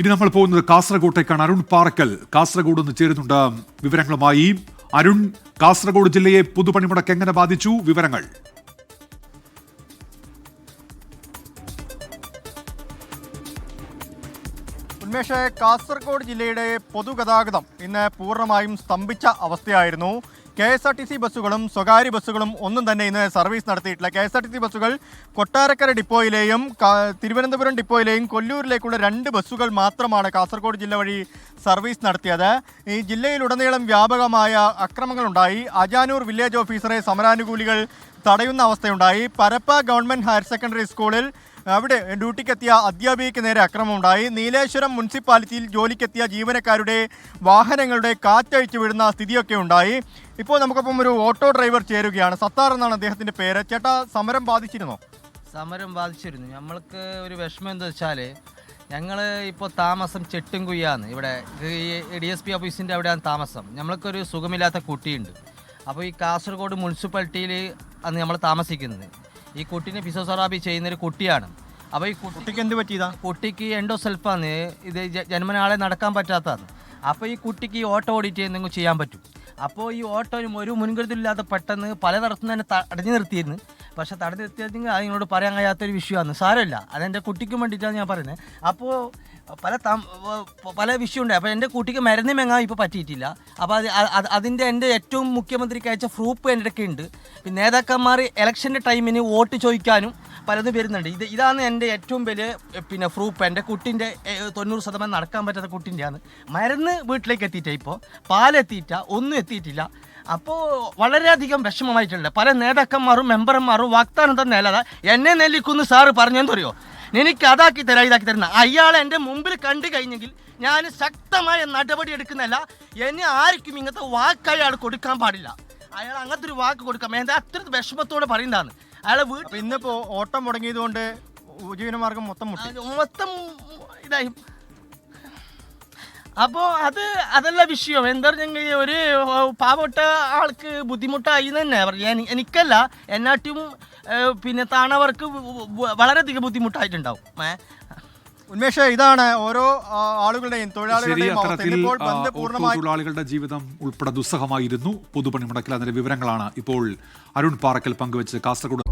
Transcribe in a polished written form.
ഇനി നമ്മൾ പോകുന്നത് കാസർഗോട്ടേക്കാണ്. അരുൺ പാറക്കൽ കാസർഗോഡ് നിന്ന് ചേരുന്നുണ്ട് വിവരങ്ങളുമായി. അരുൺ, കാസർഗോഡ് ജില്ലയെ പൊതുപണിമുടക്ക് എങ്ങനെ ബാധിച്ചു? വിവരങ്ങൾ. ഉന്മേഷ്, കാസർഗോഡ് ജില്ലയുടെ പൊതുഗതാഗതം ഇന്ന് പൂർണ്ണമായും സ്തംഭിച്ച അവസ്ഥയായിരുന്നു. KSRTC ബസ്സുകളും സ്വകാര്യ ബസ്സുകളും ഒന്നും തന്നെ ഇന്ന് സർവീസ് നടത്തിയിട്ടില്ല. KSRTC ബസ്സുകൾ കൊട്ടാരക്കര ഡിപ്പോയിലെയും തിരുവനന്തപുരം ഡിപ്പോയിലെയും കൊല്ലൂരിലേക്കുള്ള 2 ബസ്സുകൾ മാത്രമാണ് കാസർഗോഡ് ജില്ല വഴി സർവീസ് നടത്തിയത്. ഈ ജില്ലയിലുടനീളം വ്യാപകമായ അക്രമങ്ങളുണ്ടായി. അജാനൂർ വില്ലേജ് ഓഫീസറെ സമരാനുകൂലികൾ തടയുന്ന അവസ്ഥയുണ്ടായി. പരപ്പ ഗവൺമെൻറ് ഹയർ സെക്കൻഡറി സ്കൂളിൽ അവിടെ ഡ്യൂട്ടിക്കെത്തിയ അധ്യാപികയ്ക്ക് നേരെ അക്രമമുണ്ടായി. നീലേശ്വരം മുനിസിപ്പാലിറ്റിയിൽ ജോലിക്കെത്തിയ ജീവനക്കാരുടെ വാഹനങ്ങളുടെ കാറ്റഴിച്ചു വിടുന്ന സ്ഥിതിയൊക്കെ ഉണ്ടായി. ഇപ്പോൾ നമുക്കൊപ്പം ഒരു ഓട്ടോ ഡ്രൈവർ ചേരുകയാണ്. സത്താർ എന്നാണ് അദ്ദേഹത്തിൻ്റെ പേര്. ചേട്ടാ, സമരം ബാധിച്ചിരുന്നോ? സമരം ബാധിച്ചിരുന്നു. നമ്മൾക്ക് ഒരു വിഷമം എന്താ വെച്ചാൽ, ഞങ്ങൾ ഇപ്പോൾ താമസം ചെട്ടുംകുയ്യാന്ന്, ഇവിടെ DSP ഓഫീസിൻ്റെ അവിടെയാണ് താമസം. നമ്മൾക്കൊരു സുഖമില്ലാത്ത കുട്ടിയുണ്ട്. അപ്പോൾ ഈ കാസർഗോഡ് മുനിസിപ്പാലിറ്റിയിൽ അന്ന് നമ്മൾ താമസിക്കുന്നത്. ഈ കുട്ടീനെ ഫിസിയോതെറാപ്പി ചെയ്യുന്നൊരു കുട്ടിയാണ്. അപ്പോൾ ഈ കുട്ടിക്ക് എന്ത് പറ്റിയതാ? കുട്ടിക്ക് എൻഡോസൾഫാണ്, ഇത് ജന്മനാളെ നടക്കാൻ പറ്റാത്തതാണ്. അപ്പോൾ ഈ കുട്ടിക്ക് ഈ ഓട്ടോ ഓടിയിട്ട് എന്തെങ്കിലും ചെയ്യാൻ പറ്റും. അപ്പോൾ ഈ ഓട്ടോ ഒരു മുൻകരുതലില്ലാതെ പെട്ടെന്ന് പലതരത്തിൽ തന്നെ തടഞ്ഞു നിർത്തിയിരുന്നു. പക്ഷേ തടഞ്ഞു നിർത്തിയെങ്കിൽ അതിനോട് പറയാൻ കഴിയാത്തൊരു വിഷയമാണ്. സാരമില്ല, അതെൻ്റെ കുട്ടിക്കും വേണ്ടിയിട്ടാണ് ഞാൻ പറയുന്നത്. അപ്പോൾ പല വിഷയമുണ്ട്. അപ്പോൾ എൻ്റെ കുട്ടിക്ക് മരുന്ന് മെങ്ങാൻ ഇപ്പോൾ പറ്റിയിട്ടില്ല. അപ്പോൾ അതിൻ്റെ എൻ്റെ ഏറ്റവും മുഖ്യമന്ത്രിക്ക് അയച്ച പ്രൂഫ് എൻ്റെ ഒക്കെ ഉണ്ട്. പിന്നെ നേതാക്കന്മാർ ഇലക്ഷൻ്റെ ടൈമിന് വോട്ട് ചോദിക്കാനും പലതും വരുന്നുണ്ട്. ഇതാണ് എൻ്റെ ഏറ്റവും വലിയ പ്രൂഫ്. എൻ്റെ കുട്ടീൻ്റെ 90% നടക്കാൻ പറ്റാത്ത കുട്ടീൻ്റെയാണ്. മരുന്ന് വീട്ടിലേക്ക് എത്തിയിട്ട, ഇപ്പോൾ പാലെത്തിയിട്ട, ഒന്നും എത്തിയിട്ടില്ല. അപ്പോൾ വളരെയധികം വിഷമമായിട്ടുണ്ട്. പല നേതാക്കന്മാരും മെമ്പർമാരും വാഗ്ദാനം തന്നെ അല്ലാതെ എന്നെ നെല്ലിക്കുന്ന് സാറ് പറഞ്ഞെന്ന് പറയോ, എനിക്ക് അതാക്കി തരാം ഇതാക്കി തരുന്ന അയാളെ എൻ്റെ മുമ്പിൽ കണ്ടു കഴിഞ്ഞെങ്കിൽ ഞാൻ ശക്തമായ നടപടി എടുക്കുന്നതല്ല. എന്നെ ആർക്കും ഇങ്ങനത്തെ വാക്ക് അയാൾ കൊടുക്കാൻ പാടില്ല. അയാൾ അങ്ങനത്തെ ഒരു വാക്ക് കൊടുക്കാം. എന്താ അത്ര വിഷമത്തോടെ പറയുന്നതാണ് അയാളെ വീട്ടിൽ. ഇന്നിപ്പോൾ ഓട്ടം മുടങ്ങിയതുകൊണ്ട് ഉപജീവനമാർഗം മൊത്തം ഇതായി. അപ്പോൾ അതല്ല വിഷയം. എന്താ പറഞ്ഞെങ്കിൽ ഒരു പാവപ്പെട്ട ആൾക്ക് ബുദ്ധിമുട്ടായി തന്നെ പറയാം. എനിക്കല്ല, എന്നാട്ടും താണവർക്ക് വളരെയധികം ബുദ്ധിമുട്ടായിട്ടുണ്ടാവും. ഉന്മേഷ്, ഇതാണ് ഓരോ ആളുകളുടെയും തൊഴിലാളികളുടെ ജീവിതം ഉൾപ്പെടെ ദുസ്സഹമായിരുന്നു പൊതുപണിമുടക്കിൽ. അതിന്റെ വിവരങ്ങളാണ് ഇപ്പോൾ അരുൺ പാറക്കൽ പങ്കുവെച്ച് കാസർഗോഡ്